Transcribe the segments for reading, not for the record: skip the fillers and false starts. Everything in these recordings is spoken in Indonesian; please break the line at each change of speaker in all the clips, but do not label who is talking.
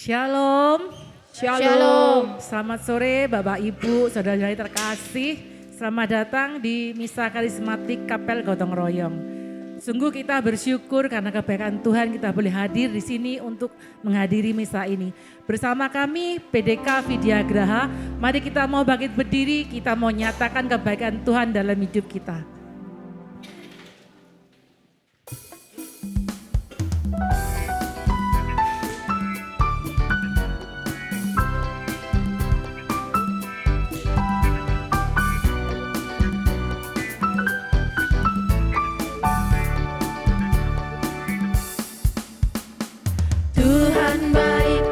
Shalom.
Shalom.
Selamat sore Bapak Ibu, saudara-saudari terkasih. Selamat datang di Misa Karismatik Kapel Gotong Royong. Sungguh kita bersyukur karena kebaikan Tuhan kita boleh hadir di sini untuk menghadiri misa ini. Bersama kami PDK Vidya Graha, mari kita mau bangkit berdiri, kita mau nyatakan kebaikan Tuhan dalam hidup kita.
Tuhan baik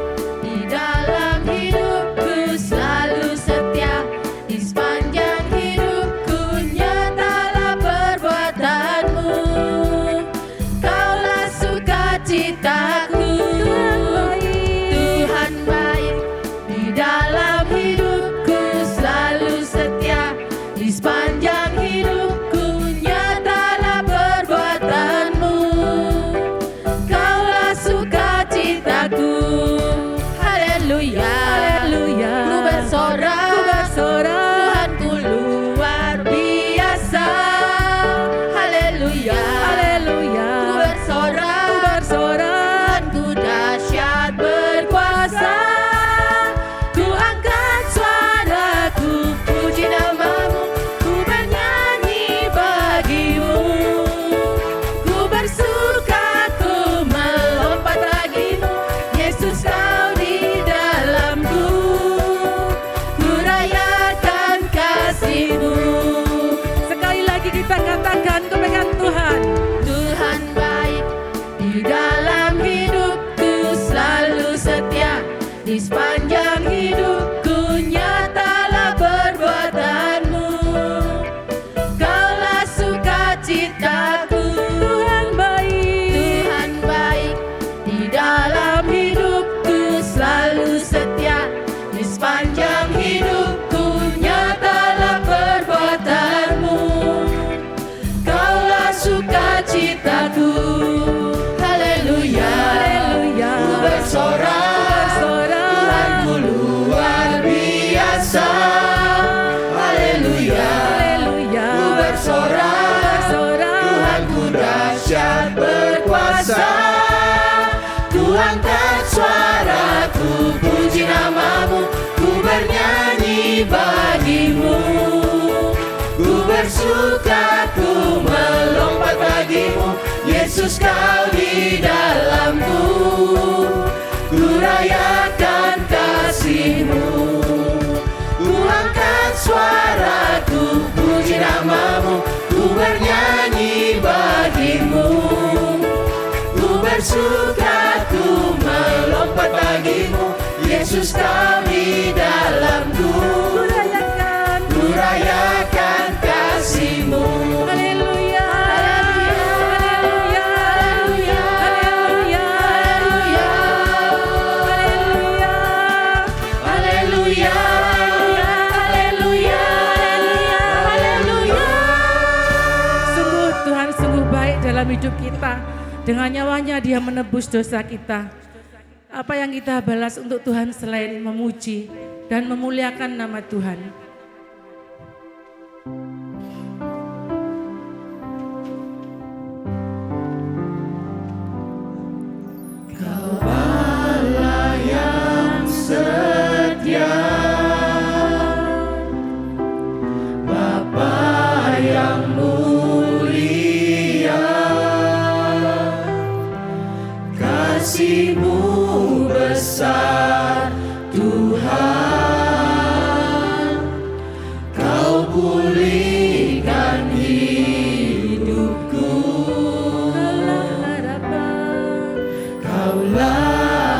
di dalam hidupku, selalu setia di sepanjang hidupku. Nyatalah perbuatanmu, kaulah sukacitaku. Tuhan baik di dalam hidupku, selalu setia di sepanjang hidupku. Nyatalah perbuatanmu, kaulah sukacitaku. Haleluya, haleluya. Ku bersorak, Tuhanku luar biasa. Haleluya,
Haleluya.
ku bersorak, Tuhanku dahsyat berkuasa. Ku angkat suaraku, puji namamu, ku bernyanyi bagimu. Ku bersuka, ku melompat bagimu, Yesus kau di dalamku. Ku rayakan kasih-Mu.
Sekali lagi kita katakan kebaikan Tuhan.
Tuhan baik di dalam hidupku, selalu setia di sepanjang hidupku. Nyatalah perbuatanmu, kaulah sukacitaku.
Tuhan baik.
Tuhan baik di dalam hidupku, selalu setia di sepanjang hidupku. Nyatalah perbuatanmu, kaulah sukacitaku. Haleluya,
Haleluya.
ku bersorak, Tuhanku luar biasa. Haleluya,
Haleluya.
ku bersorak, Tuhanku dahsyat berkuasa. Ku angkat suaraku, puji namamu, ku bernyanyi bagimu. Ku bersuka, ku melompat bagimu, Yesus kau di dalamku. Ku rayakan kasih-Mu. Ku angkat suaraku, puji namamu, ku bernyanyi bagimu. Ku bersuka, ku melompat bagimu, Yesus kau di dalamku. Ku rayakan kasih-Mu.
Haleluya. Haleluya.
Haleluya,
Haleluya.
haleluya, haleluya, haleluya, haleluya.
Sungguh Tuhan sungguh baik dalam hidup kita. Dengan nyawanya Dia menebus dosa kita. Apa yang kita balas untuk Tuhan selain memuji dan memuliakan nama Tuhan.
Allah yang setia, Bapa yang mulia, kasih-Mu besar Tuhan. Kau pulihkan hidupku, Kaulah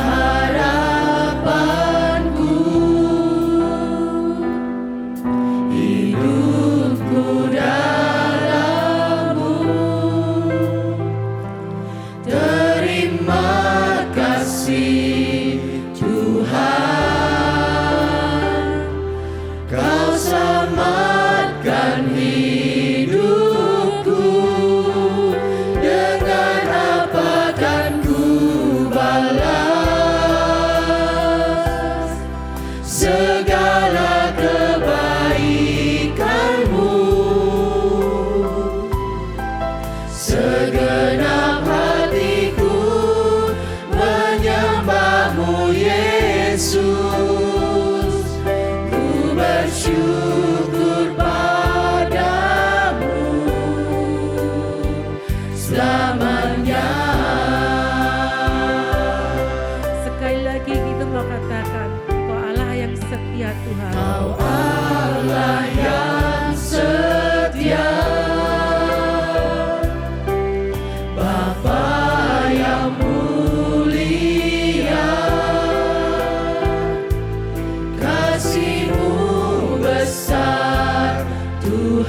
harapanku. Hidupku dalam-Mu. Terima kasih Tuhan, Kau selamatkan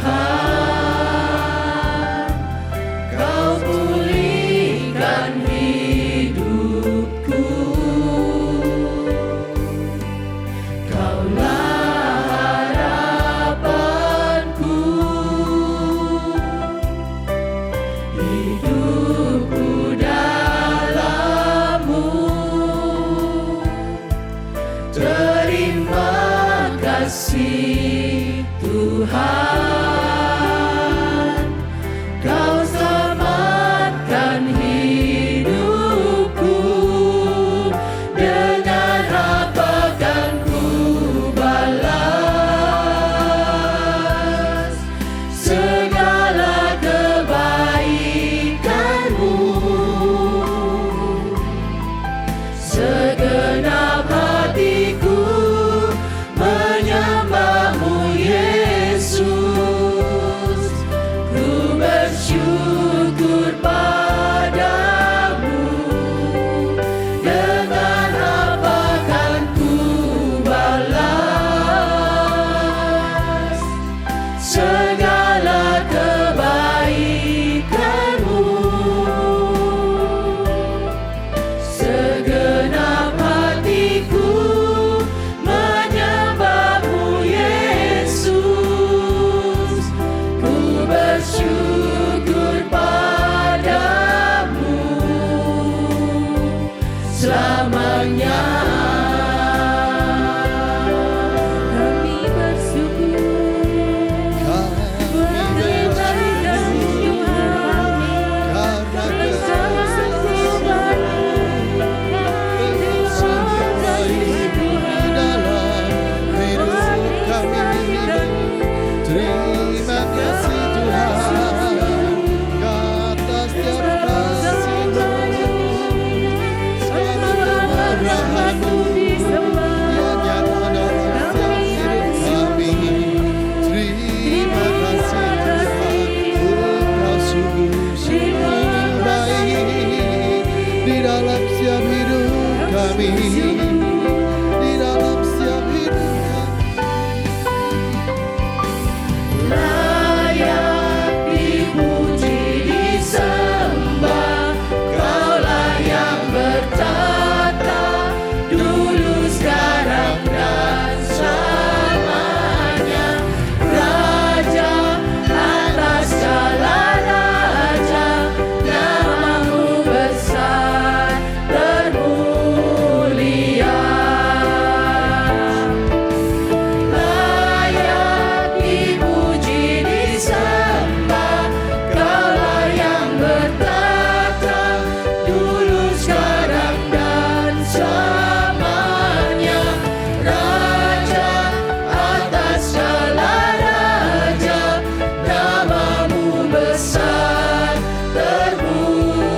Tuhan, Kau pulihkan hidupku. Kaulah harapanku, hidupku dalam-Mu. Terima kasih Tuhan, Kau selamatkan hidupku. Dengan apa kan ku balas segala kebaikan-Mu? Segenap hatiku menyembah-Mu, Yesus. Ku bersyukur padamu. Dengan apa kan ku balas segala kebaikan-Mu? Segenap hatiku menyembah-Mu, Yesus. Ku bersyukur padamu selamanya. Kami bersyukur buat kebaikan Tuhan. Kami sangat bersyukur.
Terima kasih Tuhan atas setiap kasih-Mu, segala kemurahan-Mu yang nyata dalam setiap hidup kami. Terima kasih Tuhan, Engkau sungguh baik di dalam setiap hidup kami, di dalam setiap hidup kami.
Layak dipuji, disembah, Kaulah yang bertata, dulu, sekarang, dan selamanya. Raja atas segala raja, nama-Mu besar termulia. Layak dipuji, disembah, Kaulah yang bertata, dulu, sekarang, dan selamanya. Raja atas segala raja, nama-Mu besar termulia.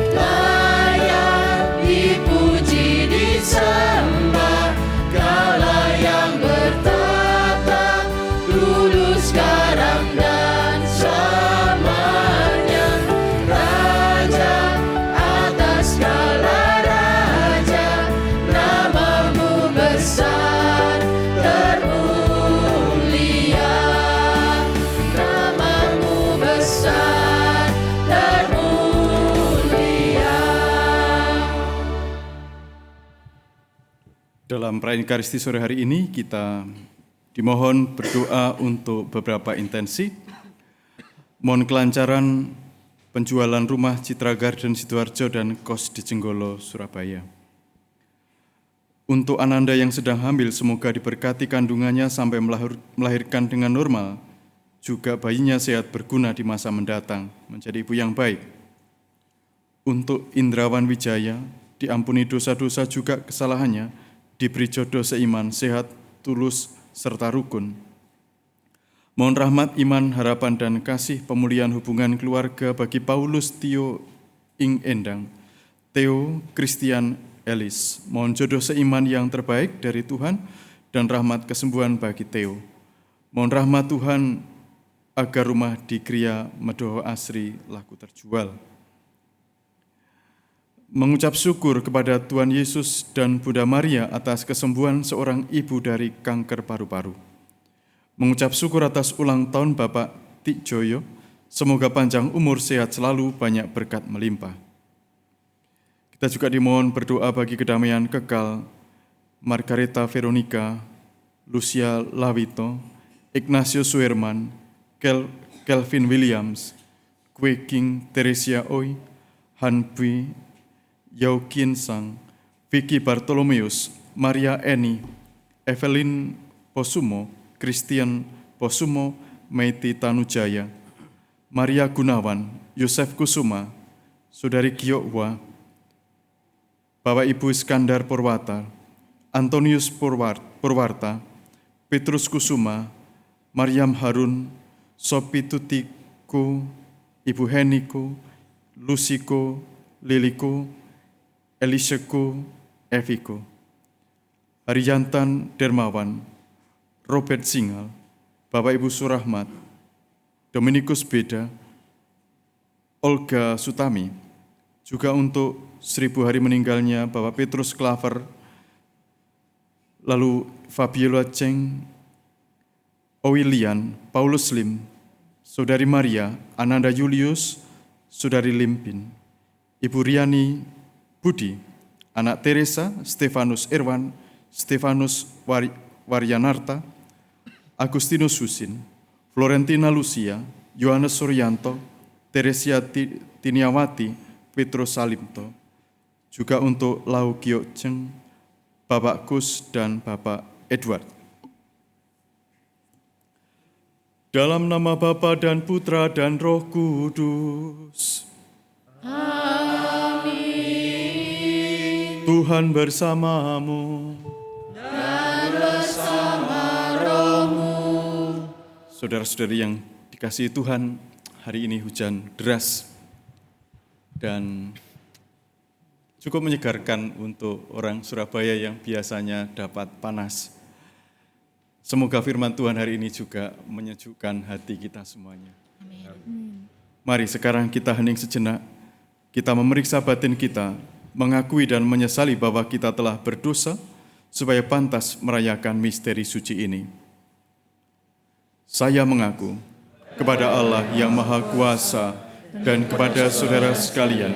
Layak dipuji, disembah, Kaulah yang bertata, dulu, sekarang, dan selamanya. Raja atas segala raja, nama-Mu besar termulia. Nama-Mu besar termulia.
Dalam perayaan Ekaristi sore hari ini kita dimohon berdoa untuk beberapa intensi. Mohon kelancaran penjualan rumah Citra Garden Sidoarjo dan kos di Jenggolo, Surabaya. Untuk Ananda yang sedang hamil, semoga diberkati kandungannya sampai melahirkan dengan normal, juga bayinya sehat berguna di masa mendatang, menjadi ibu yang baik. Untuk Indrawan Wijaya, diampuni dosa-dosa juga kesalahannya, diberi jodoh seiman, sehat, tulus, serta rukun. Mohon rahmat, iman, harapan, dan kasih pemulihan hubungan keluarga bagi Paulus Tio Ing Endang, Theo Christian Elis. Mohon jodoh seiman yang terbaik dari Tuhan dan rahmat kesembuhan bagi Theo. Mohon rahmat Tuhan agar rumah di Kriya Medoho Asri laku terjual. mengucap syukur kepada Tuhan Yesus dan Bunda Maria atas kesembuhan seorang ibu dari kanker paru-paru. Mengucap syukur atas ulang tahun Bapak Tik Joyo, semoga panjang umur, sehat selalu, banyak berkat melimpah. Kita juga dimohon berdoa bagi kedamaian kekal Margareta Veronica, Lucia Lawito, Ignacio Suherman, Kelvin Williams, Kwe King, Teresia Oi, Han Bui, Yao Kin Sang, Vicky Bartolomeus, Maria Eni, Evelyn Posumo, Christian Posumo, Meiti Tanujaya, Maria Gunawan, Yosef Kusuma, Saudari Giokwa, Bapak Ibu Iskandar Purwata, Antonius Purwarta, Petrus Kusuma, Mariam Harun, Sopi Tutiko, Ibu Heniko, Lusiko, Liliko, Eliseko, Eviko, Haryantan Dermawan, Robert Singal, Bapak Ibu Surahmat, Dominikus Beda, Olga Sutami, juga untuk 1000 hari meninggalnya Bapak Petrus Klaver, lalu Fabiola Cheng, Owilian, Paulus Lim, Saudari Maria, Ananda Julius, Saudari Limpin, Ibu Riani Budi, Anak Teresa, Stefanus Irwan, Stefanus Waryanarta, Agustinus Husin, Florentina Lucia, Yohanes Suryanto, Teresia Tiniawati, Petrus Salimto, juga untuk Lau Giok Cheng, Bapak Kus, dan Bapak Edward. Dalam nama Bapa dan Putra dan Roh Kudus.
Amin.
Tuhan bersamamu.
Dan bersama rohmu.
Saudara-saudari yang dikasihi Tuhan, hari ini hujan deras dan cukup menyegarkan untuk orang Surabaya yang biasanya dapat panas. Semoga firman Tuhan hari ini juga menyejukkan hati kita semuanya. Amin. Mari sekarang kita hening sejenak, kita memeriksa batin kita, mengakui dan menyesali bahwa kita telah berdosa, supaya pantas merayakan misteri suci ini. Saya mengaku kepada Allah yang Maha Kuasa dan kepada saudara sekalian,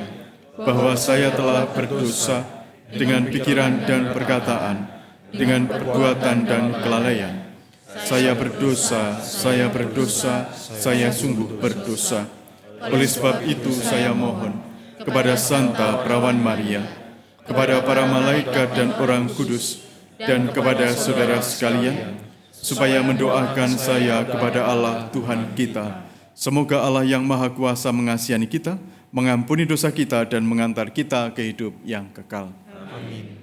bahwa saya telah berdosa dengan pikiran dan perkataan, dengan perbuatan dan kelalaian. Saya berdosa, saya sungguh berdosa. Oleh sebab itu saya mohon kepada Santa Perawan Maria, kepada para malaikat dan orang kudus, dan kepada saudara sekalian, supaya mendoakan saya kepada Allah Tuhan kita. Semoga Allah yang Maha Kuasa mengasihani kita, mengampuni dosa kita, dan mengantar kita ke hidup yang kekal. Amin.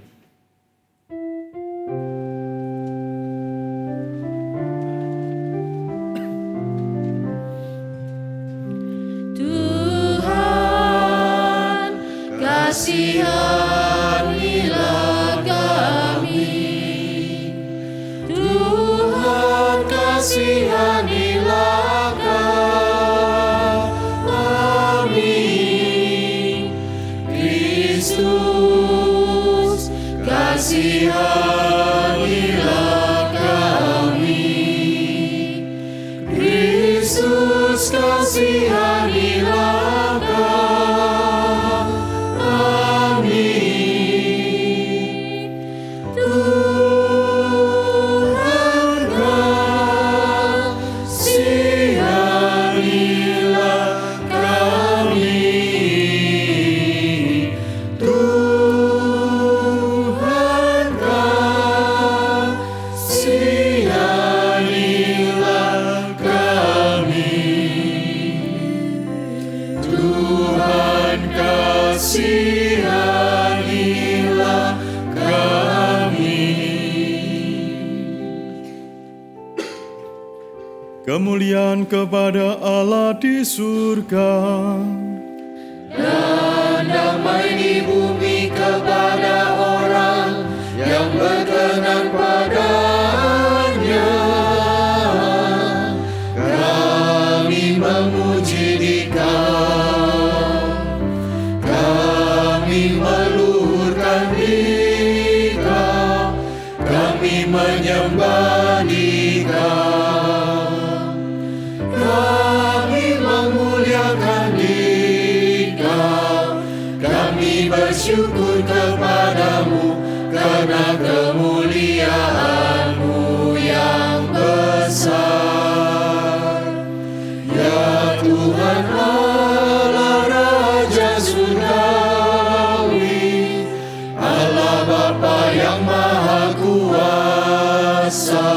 Tuhan, kasihanilah kami. Tuhan, kasihanilah kami. Kristus, kasihanilah kami. Kristus, kasihanilah kami. Tuhan, kasihanilah kami. Tuhan, kasihanilah kami. Tuhan, kasihanilah kami.
Kemuliaan kepada Allah di surga.
Dan damai di bumi kepada orang yang berkenan padanya. Kami memuji Dikau, kami menyembah Dikau. Kami memuliakan Dikau, kami bersyukur kepadamu karena kemuliaan-Mu yang besar. Ya Tuhan Allah Raja Surgawi, Allah Bapa yang Maha Kuasa.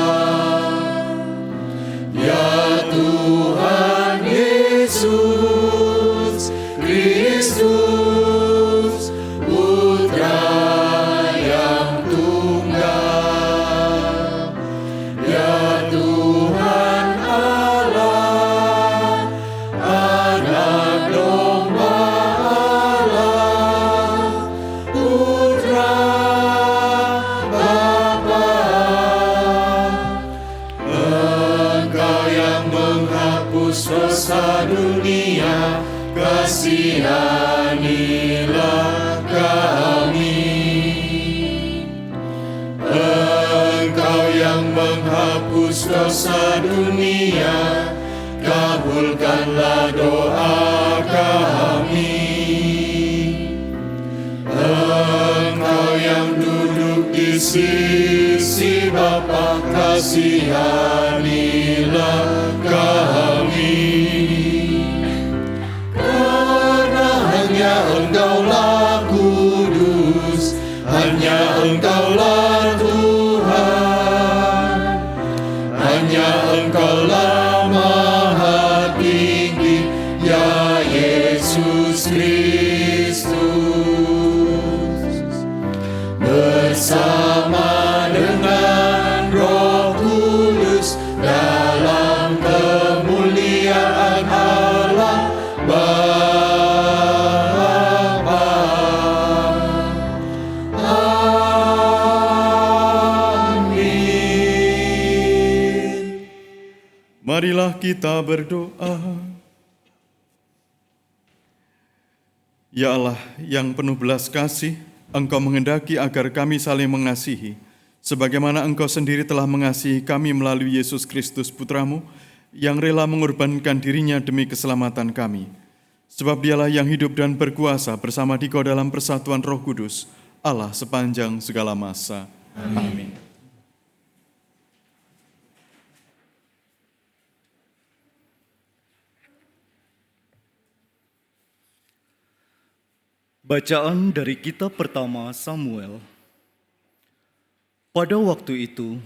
Ya Tuhan Yesus Kristus, Putra yang tunggal. Ya Tuhan Allah, Anak Domba Allah, Putra Bapa. Engkau yang menghapus dosa dunia, kasihanilah kami. Engkau yang menghapus dosa dunia, kabulkanlah doa kami. Engkau yang duduk di sisi Bapa, kasihanilah kami. Karena hanya Engkaulah kudus, hanya Engkaulah Tuhan, hanya Engkaulah Maha Tinggi, ya Yesus Kristus. Bersama dengan Roh Kudus dalam kemuliaan Allah Bapa. Amin.
Marilah kita berdoa. Ya Allah yang penuh belas kasih, Engkau menghendaki agar kami saling mengasihi, sebagaimana Engkau sendiri telah mengasihi kami melalui Yesus Kristus Putramu, yang rela mengorbankan dirinya demi keselamatan kami. Sebab Dialah yang hidup dan berkuasa bersama Dikau dalam persatuan Roh Kudus, Allah sepanjang segala masa. Amin.
Bacaan dari kitab pertama Samuel. Pada waktu itu,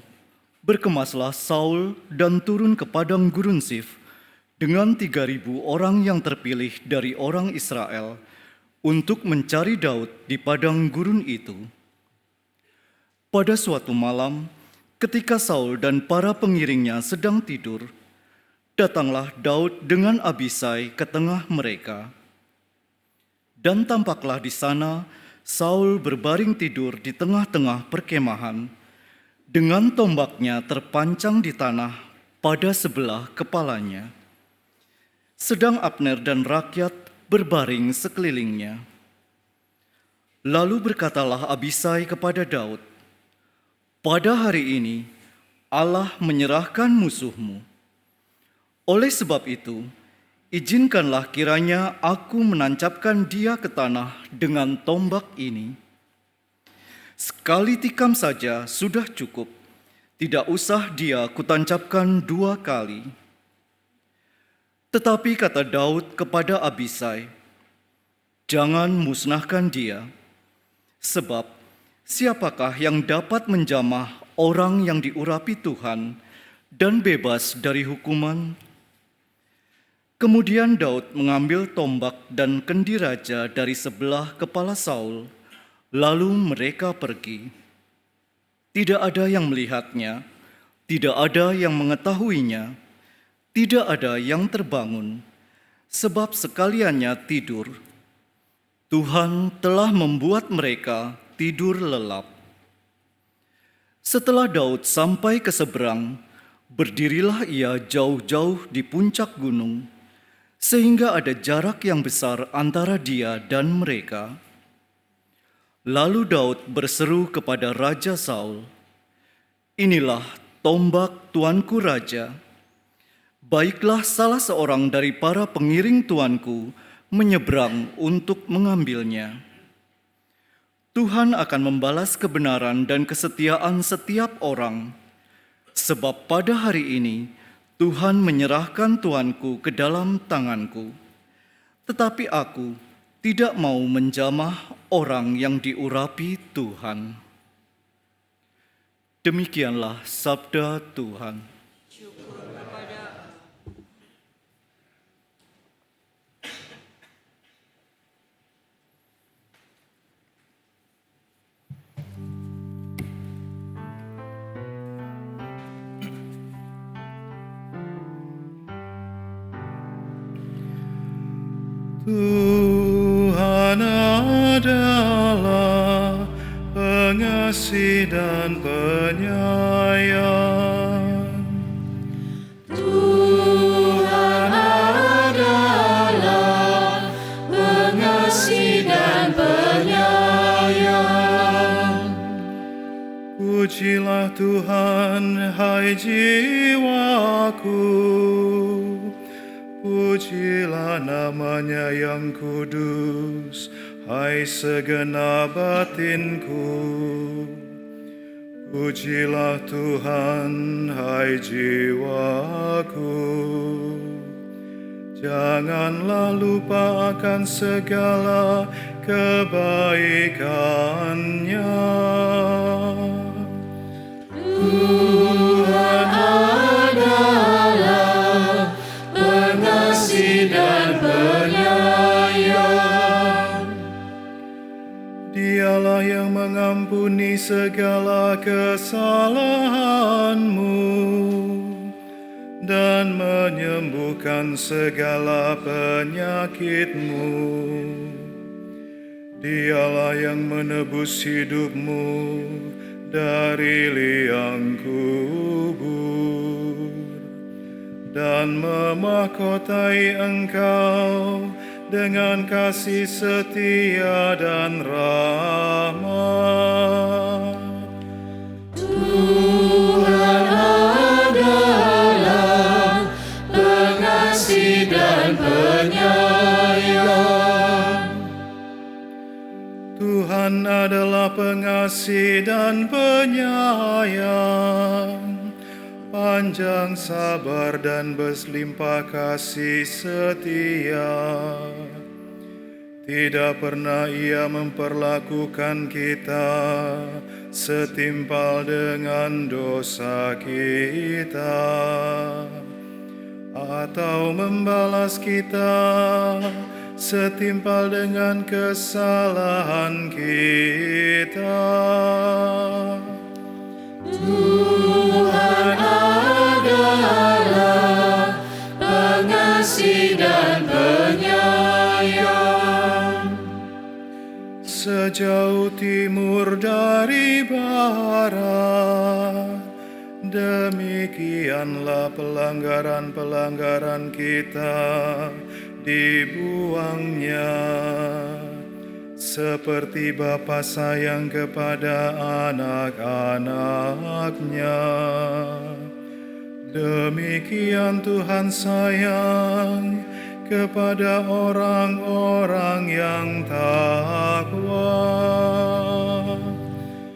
berkemaslah Saul dan turun ke padang gurun Sif dengan 3.000 orang yang terpilih dari orang Israel untuk mencari Daud di padang gurun itu. Pada suatu malam, ketika Saul dan para pengiringnya sedang tidur, datanglah Daud dengan Abisai ke tengah mereka. Dan tampaklah di sana Saul berbaring tidur di tengah-tengah perkemahan, dengan tombaknya terpancang di tanah pada sebelah kepalanya. Sedang Abner dan rakyat berbaring sekelilingnya. Lalu berkatalah Abisai kepada Daud, "Pada hari ini Allah menyerahkan musuhmu. Oleh sebab itu, izinkanlah kiranya aku menancapkan dia ke tanah dengan tombak ini. Sekali tikam saja sudah cukup, tidak usah dia kutancapkan 2 kali." Tetapi kata Daud kepada Abisai, "Jangan musnahkan dia, sebab siapakah yang dapat menjamah orang yang diurapi Tuhan dan bebas dari hukuman?" Kemudian Daud mengambil tombak dan kendi raja dari sebelah kepala Saul, lalu mereka pergi. Tidak ada yang melihatnya, tidak ada yang mengetahuinya, tidak ada yang terbangun, sebab sekaliannya tidur. Tuhan telah membuat mereka tidur lelap. Setelah Daud sampai ke seberang, berdirilah ia jauh-jauh di puncak gunung, sehingga ada jarak yang besar antara dia dan mereka. Lalu Daud berseru kepada Raja Saul, Inilah tombak tuanku raja. Baiklah salah seorang dari para pengiring tuanku menyeberang untuk mengambilnya. Tuhan akan membalas kebenaran dan kesetiaan setiap orang, sebab pada hari ini Tuhan menyerahkan tuanku ke dalam tanganku. Tetapi aku tidak mau menjamah orang yang diurapi Tuhan. Demikianlah sabda Tuhan.
Tuhan adalah pengasih dan penyayang.
Tuhan adalah pengasih dan penyayang.
Pujilah Tuhan, hai jiwaku. Pujilah namanya yang kudus, hai segenap batinku. Pujilah Tuhan, hai jiwaku. Janganlah lupa akan segala kebaikannya.
Tuhan adalah pengasih dan penyayang.
Dialah yang mengampuni segala kesalahanmu dan menyembuhkan segala penyakitmu. Dialah yang menebus hidupmu dari liang kubur dan memahkotai engkau dengan kasih setia dan rahmat.
Tuhan adalah pengasih dan penyayang.
Tuhan adalah pengasih dan penyayang, panjang sabar dan berlimpah kasih setia. Tidak pernah Ia memperlakukan kita setimpal dengan dosa kita, atau membalas kita setimpal dengan kesalahan kita.
Tuhan adalah pengasih dan penyayang.
Sejauh timur dari barat, demikianlah pelanggaran-pelanggaran kita dibuangnya. Seperti Bapa sayang kepada anak-anaknya, demikian Tuhan sayang kepada orang-orang yang takwa.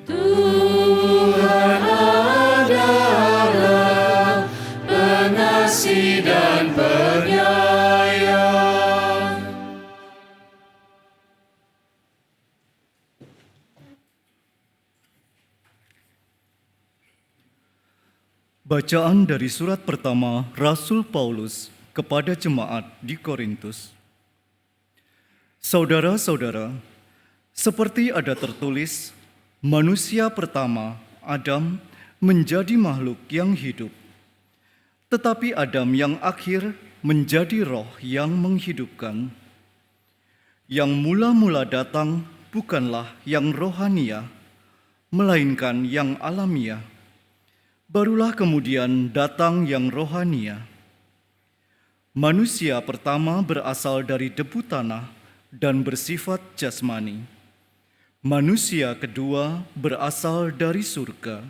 Tuhan adalah pengasih dan penyayang.
Bacaan dari surat pertama Rasul Paulus kepada jemaat di Korintus. Saudara-saudara, seperti ada tertulis, manusia pertama, Adam, menjadi makhluk yang hidup. Tetapi Adam yang akhir menjadi roh yang menghidupkan. Yang mula-mula datang bukanlah yang rohania, melainkan yang alamiah. Barulah kemudian datang yang rohania. Manusia pertama berasal dari debu tanah dan bersifat jasmani. Manusia kedua berasal dari surga.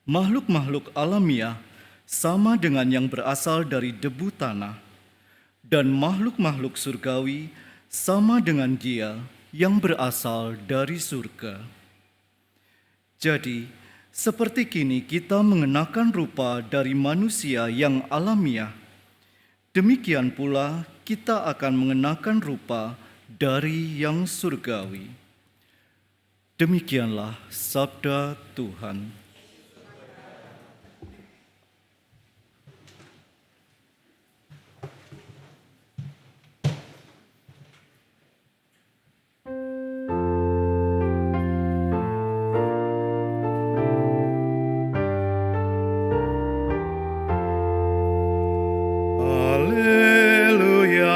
Makhluk-makhluk alamiah sama dengan yang berasal dari debu tanah, dan makhluk-makhluk surgawi sama dengan Dia yang berasal dari surga. Jadi, seperti kini kita mengenakan rupa dari manusia yang alamiah, demikian pula kita akan mengenakan rupa dari yang surgawi. Demikianlah sabda Tuhan.
Haleluya,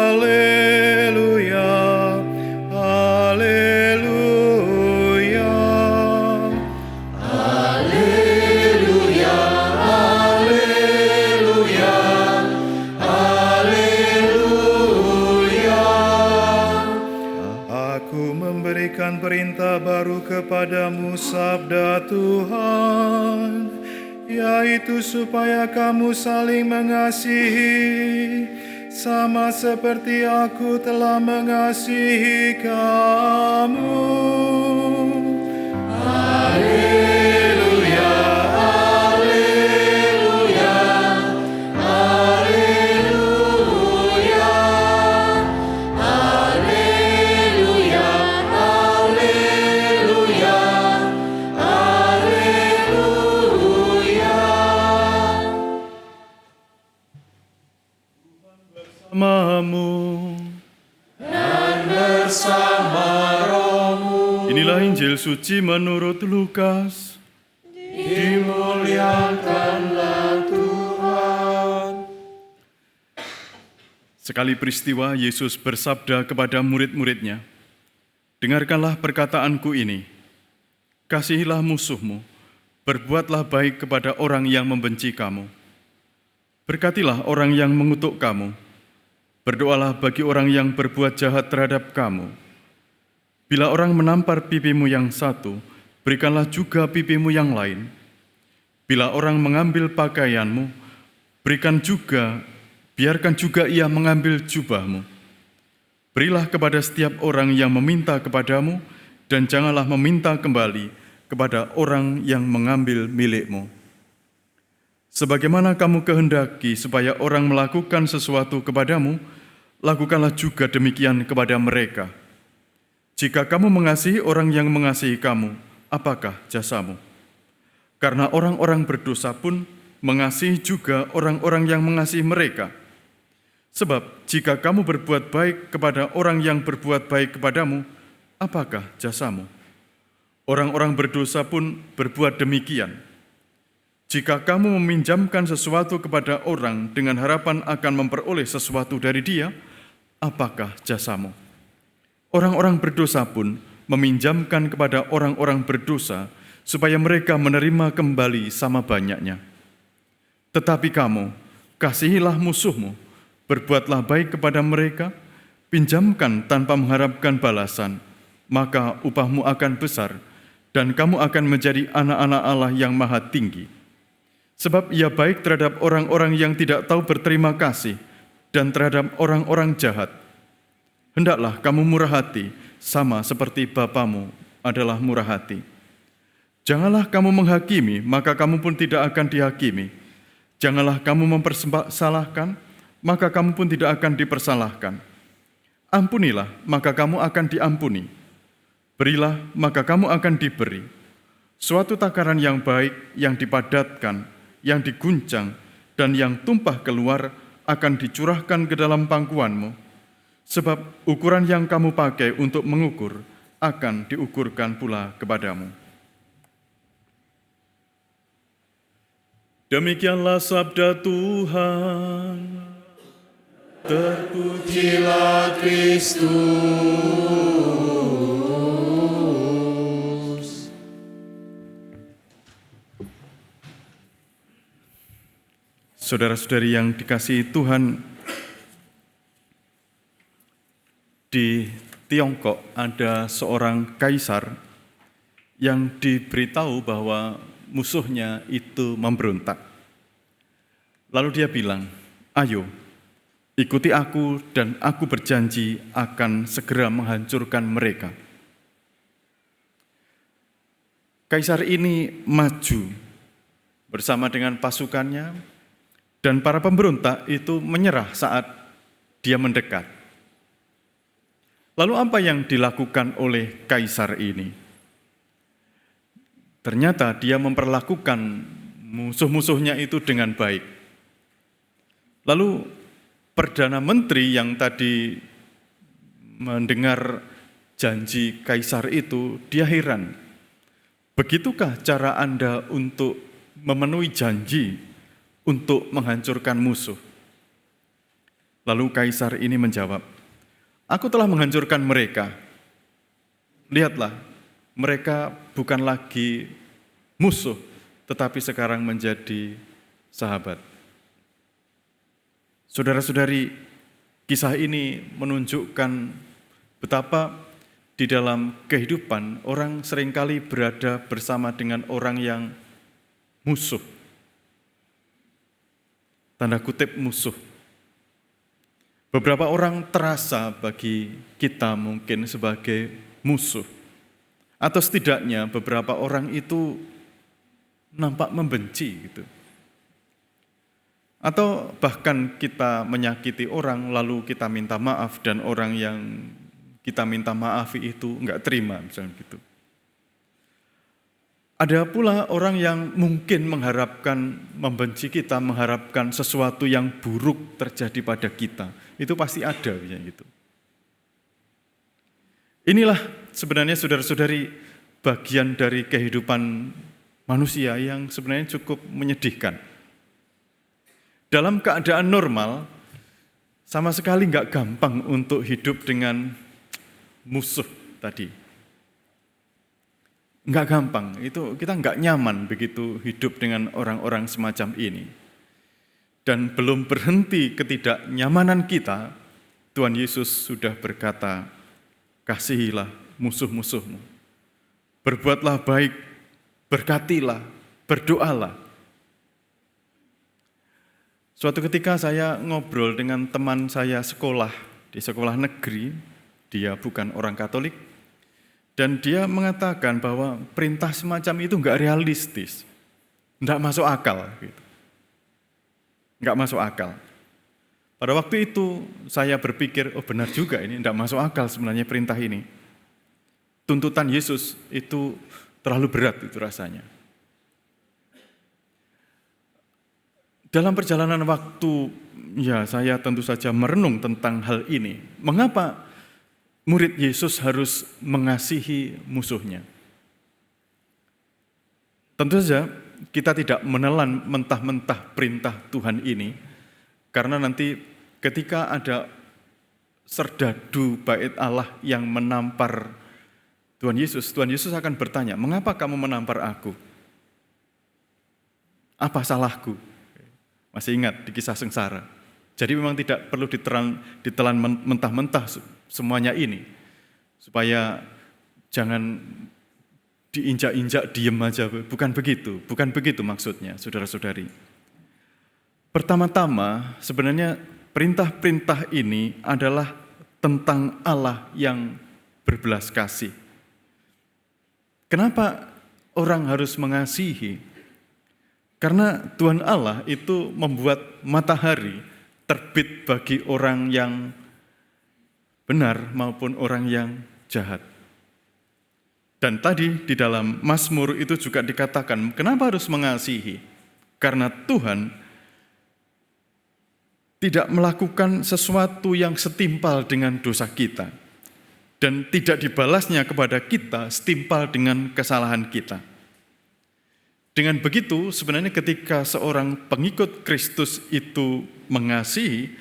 haleluya, haleluya.
Haleluya, haleluya, haleluya.
Aku memberikan perintah baru kepadamu, sabda Tuhan, yaitu supaya kamu saling mengasihi, sama seperti aku telah mengasihi kamu.
Haleluya, haleluya, haleluya. Haleluya, haleluya, haleluya.
Bersamamu.
Dan bersama rohmu
Inilah Injil suci menurut Lukas.
dimuliakanlah Tuhan.
Sekali peristiwa Yesus bersabda kepada murid-muridnya, "Dengarkanlah perkataanku ini, kasihilah musuhmu, berbuatlah baik kepada orang yang membenci kamu. Berkatilah orang yang mengutuk kamu, berdoalah bagi orang yang berbuat jahat terhadap kamu. Bila orang menampar pipimu yang satu, berikanlah juga pipimu yang lain. Bila orang mengambil pakaianmu, biarkan juga ia mengambil jubahmu. Berilah kepada setiap orang yang meminta kepadamu, dan janganlah meminta kembali kepada orang yang mengambil milikmu. Sebagaimana kamu kehendaki supaya orang melakukan sesuatu kepadamu, lakukanlah juga demikian kepada mereka. Jika kamu mengasihi orang yang mengasihi kamu, apakah jasamu? Karena orang-orang berdosa pun mengasihi juga orang-orang yang mengasihi mereka. Sebab jika kamu berbuat baik kepada orang yang berbuat baik kepadamu, apakah jasamu? Orang-orang berdosa pun berbuat demikian. Jika kamu meminjamkan sesuatu kepada orang dengan harapan akan memperoleh sesuatu dari dia, apakah jasamu? Orang-orang berdosa pun meminjamkan kepada orang-orang berdosa supaya mereka menerima kembali sama banyaknya. Tetapi kamu, kasihilah musuhmu, berbuatlah baik kepada mereka, pinjamkan tanpa mengharapkan balasan, maka upahmu akan besar, dan kamu akan menjadi anak-anak Allah yang maha tinggi. Sebab ia baik terhadap orang-orang yang tidak tahu berterima kasih dan terhadap orang-orang jahat. Hendaklah kamu murah hati, sama seperti Bapamu adalah murah hati. Janganlah kamu menghakimi, maka kamu pun tidak akan dihakimi. Janganlah kamu mempersalahkan, maka kamu pun tidak akan dipersalahkan. Ampunilah, maka kamu akan diampuni. Berilah, maka kamu akan diberi. Suatu takaran yang baik, yang dipadatkan, yang diguncang, dan yang tumpah keluar akan dicurahkan ke dalam pangkuanmu. Sebab ukuran yang kamu pakai untuk mengukur akan diukurkan pula kepadamu." Demikianlah sabda Tuhan.
Terpujilah Kristus.
Saudara-saudari yang dikasihi Tuhan, di Tiongkok ada seorang kaisar yang diberitahu bahwa musuh-musuhnya itu memberontak. Lalu dia bilang, "Ayo, ikuti aku dan aku berjanji akan segera menghancurkan mereka." Kaisar ini maju bersama dengan pasukannya dan para pemberontak itu menyerah saat dia mendekat. Lalu apa yang dilakukan oleh kaisar ini? Ternyata dia memperlakukan musuh-musuhnya itu dengan baik. Lalu Perdana Menteri yang tadi mendengar janji kaisar itu, dia heran. Begitukah cara Anda untuk memenuhi janji untuk menghancurkan musuh? Lalu kaisar ini menjawab, "Aku telah menghancurkan mereka. Lihatlah, mereka bukan lagi musuh, tetapi sekarang menjadi sahabat." Saudara-saudari, kisah ini menunjukkan betapa di dalam kehidupan orang seringkali berada bersama dengan orang yang musuh. Tanda kutip musuh. Beberapa orang terasa bagi kita mungkin sebagai musuh. Atau setidaknya beberapa orang itu nampak membenci gitu. Atau bahkan kita menyakiti orang lalu kita minta maaf dan orang yang kita minta maaf itu enggak terima misalnya gitu. Ada pula orang yang mungkin mengharapkan membenci kita, mengharapkan sesuatu yang buruk terjadi pada kita. Itu pasti ada gitu. Inilah sebenarnya saudara-saudari bagian dari kehidupan manusia yang sebenarnya cukup menyedihkan. Dalam keadaan normal, sama sekali enggak gampang untuk hidup dengan musuh tadi. Enggak gampang, itu kita enggak nyaman begitu hidup dengan orang-orang semacam ini. Dan belum berhenti ketidaknyamanan kita, Tuhan Yesus sudah berkata, "Kasihilah musuh-musuhmu, berbuatlah baik, berkatilah, berdoalah." Suatu ketika saya ngobrol dengan teman saya sekolah di sekolah negeri, dia bukan orang Katolik, dan dia mengatakan bahwa perintah semacam itu enggak realistis, enggak masuk akal. Gitu. Enggak masuk akal. Pada waktu itu saya berpikir, oh benar juga ini enggak masuk akal sebenarnya perintah ini. Tuntutan Yesus itu terlalu berat itu rasanya. Dalam perjalanan waktu, ya saya tentu saja merenung tentang hal ini. Mengapa murid Yesus harus mengasihi musuhnya? Tentu saja kita tidak menelan mentah-mentah perintah Tuhan ini, karena nanti ketika ada serdadu bait Allah yang menampar Tuhan Yesus akan bertanya, "Mengapa kamu menampar aku? Apa salahku?" Masih ingat di kisah sengsara. Jadi memang tidak perlu ditelan mentah-mentah semuanya ini, supaya jangan diinjak-injak diem aja, bukan begitu maksudnya, saudara-saudari. Pertama-tama sebenarnya perintah-perintah ini adalah tentang Allah yang berbelas kasih. Kenapa orang harus mengasihi? Karena Tuhan Allah itu membuat matahari terbit bagi orang yang benar maupun orang yang jahat. Dan tadi di dalam Mazmur itu juga dikatakan, kenapa harus mengasihi? Karena Tuhan tidak melakukan sesuatu yang setimpal dengan dosa kita. Dan tidak dibalasnya kepada kita setimpal dengan kesalahan kita. Dengan begitu, sebenarnya ketika seorang pengikut Kristus itu mengasihi,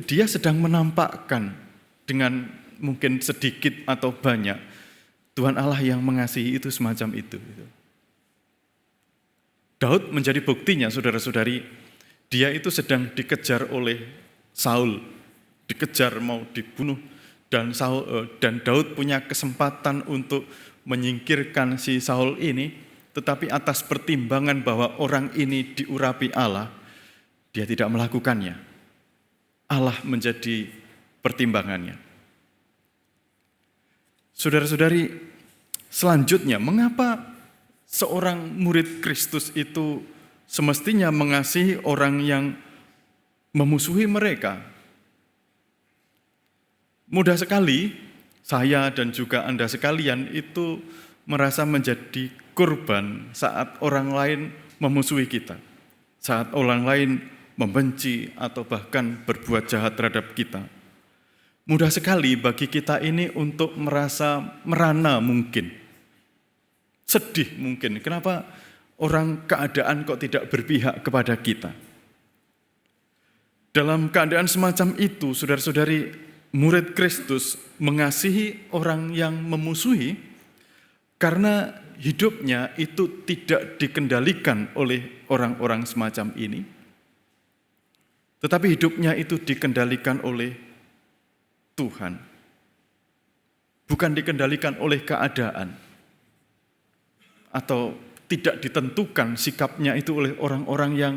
dia sedang menampakkan dengan mungkin sedikit atau banyak, Tuhan Allah yang mengasihi itu semacam itu. Daud menjadi buktinya, saudara-saudari, dia itu sedang dikejar oleh Saul, dikejar mau dibunuh, dan Daud punya kesempatan untuk menyingkirkan si Saul ini. tetapi atas pertimbangan bahwa orang ini diurapi Allah, dia tidak melakukannya. Allah menjadi pertimbangannya. Saudara-saudari, selanjutnya, mengapa seorang murid Kristus itu semestinya mengasihi orang yang memusuhi mereka? Mudah sekali saya dan juga Anda sekalian itu merasa menjadi korban saat orang lain memusuhi kita, saat orang lain membenci atau bahkan berbuat jahat terhadap kita. Mudah sekali bagi kita ini untuk merasa merana mungkin, sedih mungkin. Kenapa orang keadaan kok tidak berpihak kepada kita? Dalam keadaan semacam itu, saudara-saudari, murid Kristus mengasihi orang yang memusuhi karena hidupnya itu tidak dikendalikan oleh orang-orang semacam ini, tetapi hidupnya itu dikendalikan oleh Tuhan, bukan dikendalikan oleh keadaan, atau tidak ditentukan sikapnya itu oleh orang-orang yang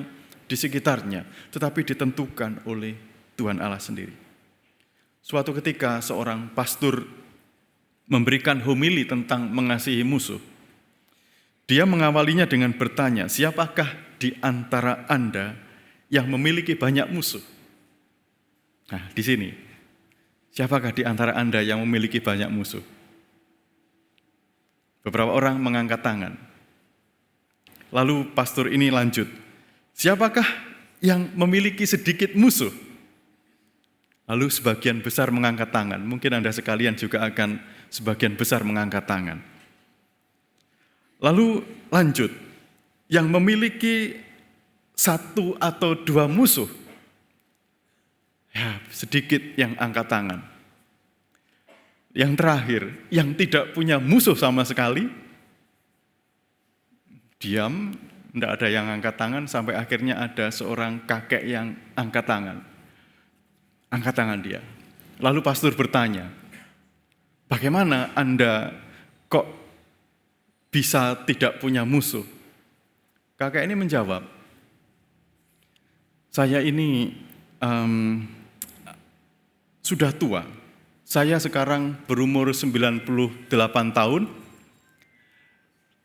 di sekitarnya, tetapi ditentukan oleh Tuhan Allah sendiri. Suatu ketika seorang pastor memberikan homili tentang mengasihi musuh. Dia mengawalinya dengan bertanya, siapakah di antara Anda yang memiliki banyak musuh? Nah, di sini. Siapakah di antara Anda yang memiliki banyak musuh? Beberapa orang mengangkat tangan. Lalu pastor ini lanjut, siapakah yang memiliki sedikit musuh? Lalu sebagian besar mengangkat tangan. Mungkin Anda sekalian juga akan sebagian besar mengangkat tangan. Lalu lanjut, yang memiliki 1 atau 2 musuh, ya sedikit yang angkat tangan. Yang terakhir, yang tidak punya musuh sama sekali, diam, tidak ada yang angkat tangan, sampai akhirnya ada seorang kakek yang angkat tangan. Angkat tangan dia. Lalu pastor bertanya, bagaimana Anda kok bisa tidak punya musuh? Kakek ini menjawab, saya ini sudah tua. Saya sekarang berumur 98 tahun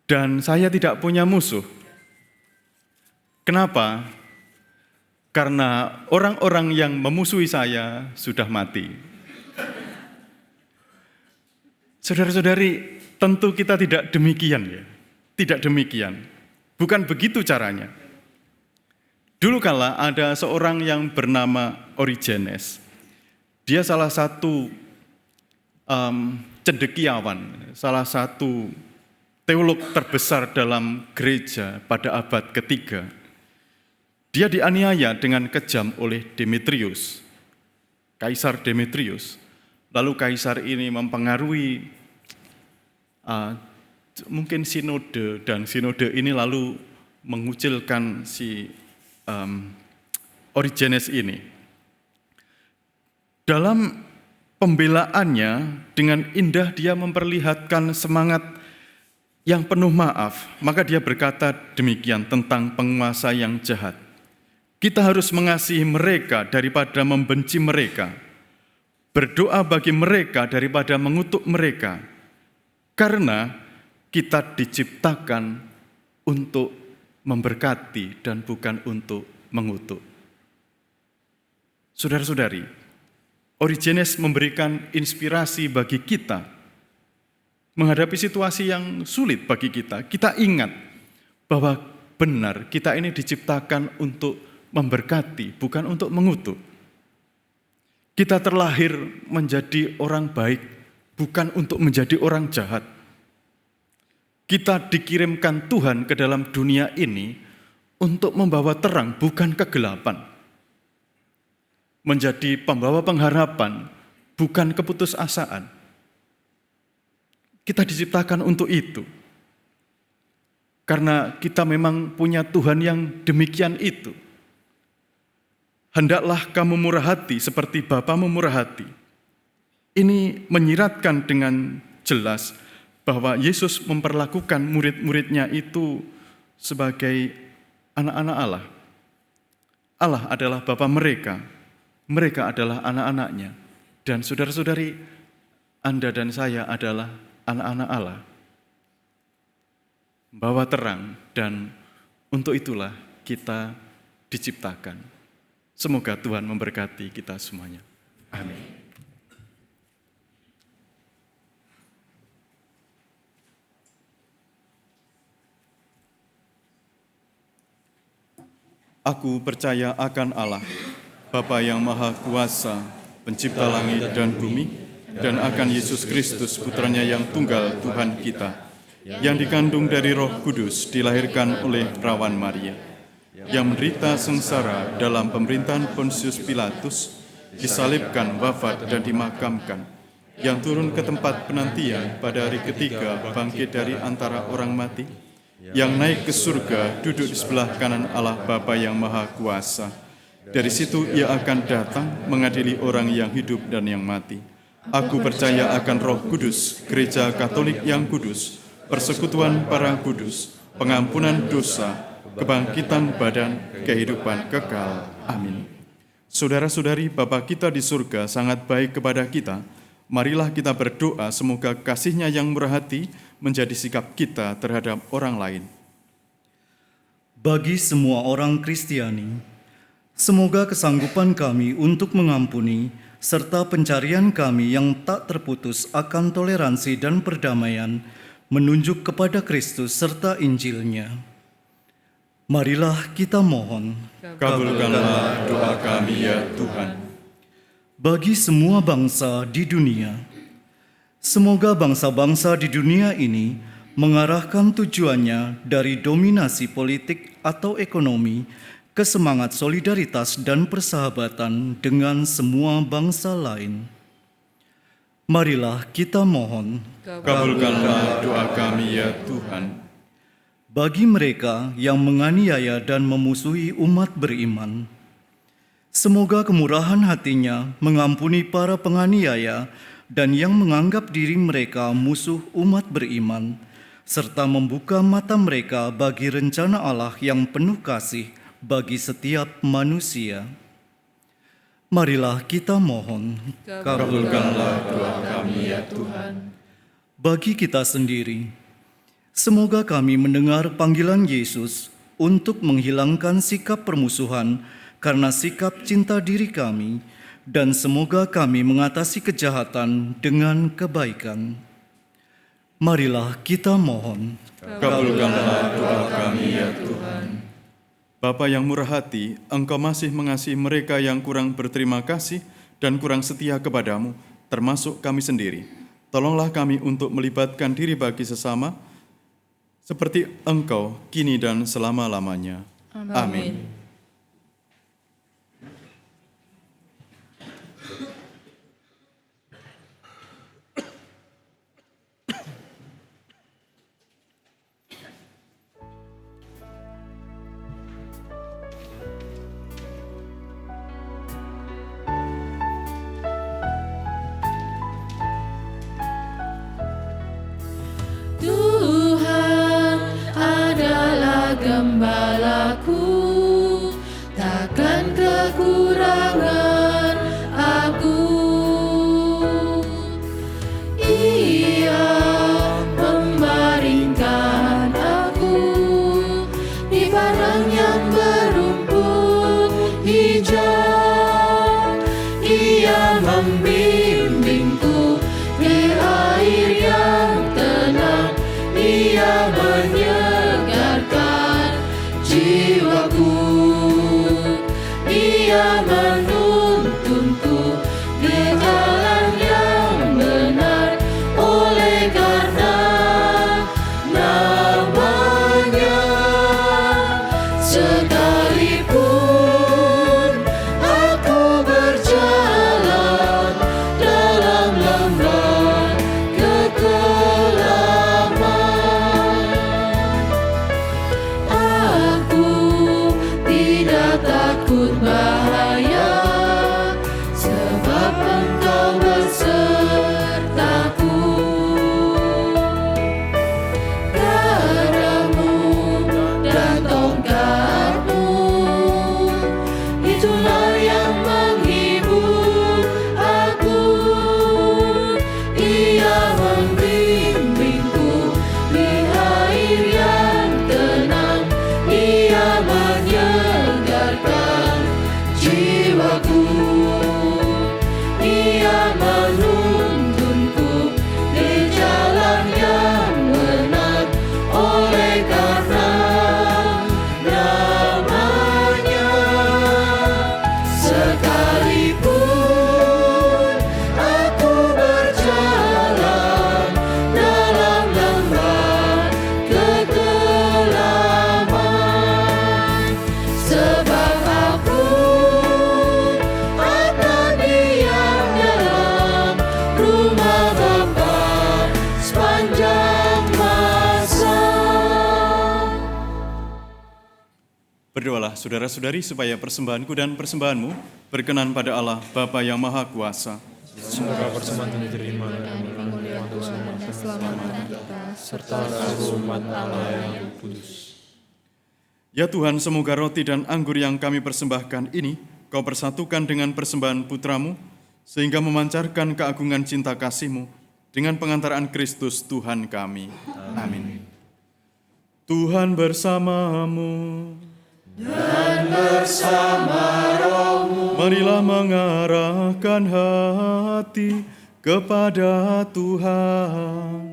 dan saya tidak punya musuh. Kenapa? Karena orang-orang yang memusuhi saya sudah mati. Saudara-saudari, tentu kita tidak demikian ya. Tidak demikian. Bukan begitu caranya. Dulu kala ada seorang yang bernama Origenes. Dia salah satu cendekiawan, salah satu teolog terbesar dalam gereja pada abad ketiga. Dia dianiaya dengan kejam oleh Demetrius, Kaisar Demetrius. Lalu kaisar ini mempengaruhi mungkin sinode, dan sinode ini lalu mengucilkan si Origenes ini. Dalam pembelaannya, dengan indah dia memperlihatkan semangat yang penuh maaf. Maka dia berkata demikian tentang penguasa yang jahat. Kita harus mengasihi mereka daripada membenci mereka. Berdoa bagi mereka daripada mengutuk mereka. Karena kita diciptakan untuk memberkati dan bukan untuk mengutuk. Saudara-saudari, Origenes memberikan inspirasi bagi kita menghadapi situasi yang sulit bagi kita. Kita ingat bahwa benar kita ini diciptakan untuk memberkati, bukan untuk mengutuk. Kita terlahir menjadi orang baik, bukan untuk menjadi orang jahat. Kita dikirimkan Tuhan ke dalam dunia ini untuk membawa terang, bukan kegelapan. Menjadi pembawa pengharapan, bukan keputusasaan. Kita diciptakan untuk itu. Karena kita memang punya Tuhan yang demikian itu. Hendaklah kamu murah hati seperti Bapa murah hati. Ini menyiratkan dengan jelas bahwa Yesus memperlakukan murid-muridnya itu sebagai anak-anak Allah. Allah adalah Bapa mereka, mereka adalah anak-anaknya. Dan saudara-saudari, Anda dan saya adalah anak-anak Allah. Membawa terang, dan untuk itulah kita diciptakan. Semoga Tuhan memberkati kita semuanya. Amin. Aku percaya akan Allah, Bapa yang Maha Kuasa, Pencipta langit dan bumi, dan akan Yesus Kristus, Putranya yang tunggal Tuhan kita, yang dikandung dari Roh Kudus, dilahirkan oleh perawan Maria, yang menderita sengsara dalam pemerintahan Pontius Pilatus, disalibkan, wafat, dan dimakamkan, yang turun ke tempat penantian pada hari ketiga, bangkit dari antara orang mati, yang naik ke surga, duduk di sebelah kanan Allah Bapa yang Maha Kuasa. Dari situ ia akan datang mengadili orang yang hidup dan yang mati. Aku percaya akan Roh Kudus, Gereja Katolik yang kudus, persekutuan para kudus, pengampunan dosa, kebangkitan badan, kehidupan kekal. Amin. Saudara-saudari, Bapa kita di surga sangat baik kepada kita. Marilah kita berdoa semoga kasih-Nya yang murah hati menjadi sikap kita terhadap orang lain.
Bagi semua orang Kristiani, semoga kesanggupan kami untuk mengampuni serta pencarian kami yang tak terputus akan toleransi dan perdamaian menunjuk kepada Kristus serta Injil-Nya. Marilah kita mohon.
Kabulkanlah doa kami ya Tuhan.
Bagi semua bangsa di dunia, semoga bangsa-bangsa di dunia ini mengarahkan tujuannya dari dominasi politik atau ekonomi ke semangat solidaritas dan persahabatan dengan semua bangsa lain. Marilah kita mohon.
Kabulkanlah doa kami ya Tuhan.
Bagi mereka yang menganiaya dan memusuhi umat beriman, semoga kemurahan hatinya mengampuni para penganiaya dan yang menganggap diri mereka musuh umat beriman, serta membuka mata mereka bagi rencana Allah yang penuh kasih bagi setiap manusia. Marilah kita mohon.
Kabulkanlah doa kami ya Tuhan.
Bagi kita sendiri, semoga kami mendengar panggilan Yesus untuk menghilangkan sikap permusuhan karena sikap cinta diri kami, dan semoga kami mengatasi kejahatan dengan kebaikan. Marilah kita mohon.
Kabulkanlah doa kami ya Tuhan. Bapa yang murah hati, Engkau masih mengasihi mereka yang kurang berterima kasih dan kurang setia kepadamu, termasuk kami sendiri. Tolonglah kami untuk melibatkan diri bagi sesama, seperti Engkau kini dan selama-lamanya. Amin.
Tuhan adalah gembalaku, takkan kekurangan aku. Ia membaringkan aku di padang yang berumput hijau. Ia membimbingku di air yang tenang,
Berdoalah saudara-saudari supaya persembahanku dan persembahanmu berkenan pada Allah Bapa yang Maha Kuasa.
Semoga persembahan ini diterima dan bermanfaat untuk keselamatan kita, serta seluruh umat Allah yang kudus.
Ya Tuhan, semoga roti dan anggur yang kami persembahkan ini Kau persatukan dengan persembahan putramu, sehingga memancarkan keagungan cinta kasih-Mu dengan pengantaran Kristus Tuhan kami. Amin. Tuhan bersamamu.
Dan bersama rohmu,
Marilah mengarahkan hati kepada Tuhan.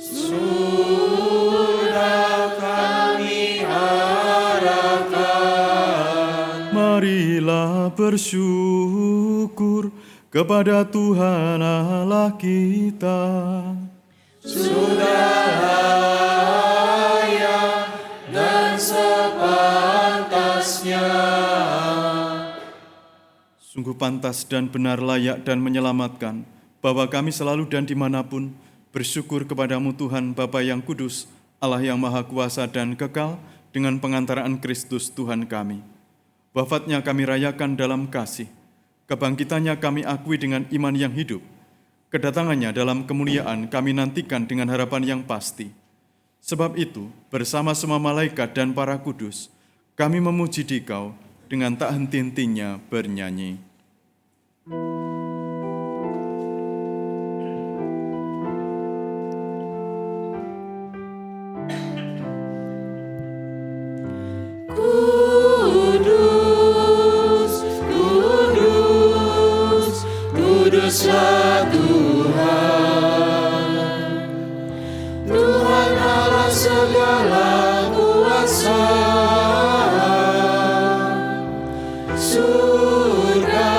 sudah kami arahkan.
Marilah bersyukur kepada Tuhan Allah kita.
Sudah layak dan sepantasnya.
Sungguh pantas dan benar, layak dan menyelamatkan, bahwa kami selalu dan dimanapun bersyukur kepadamu Tuhan Bapa yang kudus, Allah yang maha kuasa dan kekal, dengan pengantaraan Kristus Tuhan kami. Wafatnya kami rayakan dalam kasih, kebangkitannya kami akui dengan iman yang hidup, kedatangannya dalam kemuliaan kami nantikan dengan harapan yang pasti. Sebab itu, bersama semua malaikat dan para kudus, kami memuji Dikau dengan tak henti-hentinya bernyanyi.
Kudus, kudus, kuduslah Tuhan. Tuhan Allah segala kuasa. Surga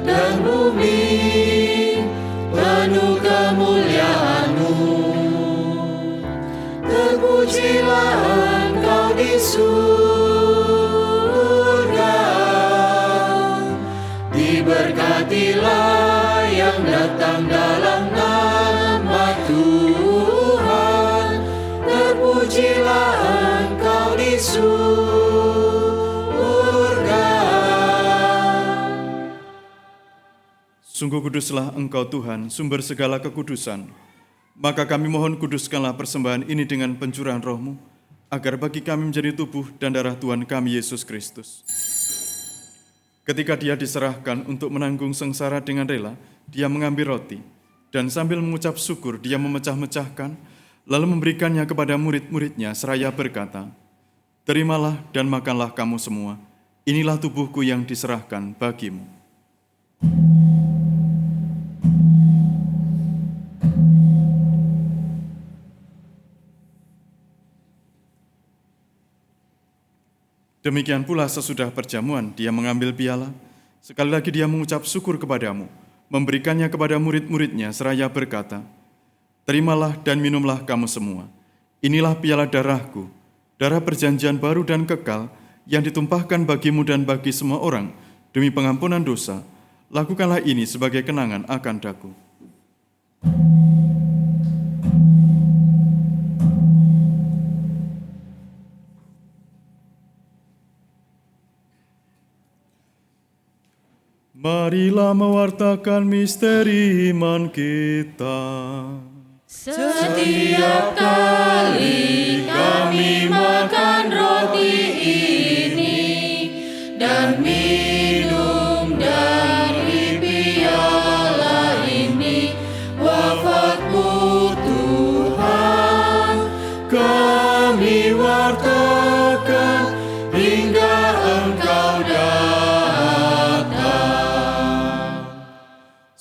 dan bumi penuh kemuliaan-Mu. Terpujilah Engkau di surga. Diberkatilah yang datang dalam nama Tuhan. Terpujilah Engkau di surga.
Sungguh kuduslah Engkau Tuhan, sumber segala kekudusan. Maka kami mohon kuduskanlah persembahan ini dengan pencurahan roh-Mu, agar bagi kami menjadi tubuh dan darah Tuhan kami Yesus Kristus. Ketika Dia diserahkan untuk menanggung sengsara dengan rela, Dia mengambil roti, dan sambil mengucap syukur Dia memecah-mecahkan, lalu memberikannya kepada murid-muridnya seraya berkata, "Terimalah dan makanlah kamu semua, inilah tubuhku yang diserahkan bagimu." Demikian pula sesudah perjamuan, Dia mengambil piala. Sekali lagi Dia mengucap syukur kepadamu, memberikannya kepada murid-muridnya seraya berkata, "Terimalah dan minumlah kamu semua. Inilah piala darahku, darah perjanjian baru dan kekal, yang ditumpahkan bagimu dan bagi semua orang, demi pengampunan dosa. Lakukanlah ini sebagai kenangan akan daku." Marilah mewartakan misteri iman kita.
Setiap kali kami makan roti ini dan minum dari piala ini, wafat-Mu Tuhan kami wartakan hingga Engkau datang.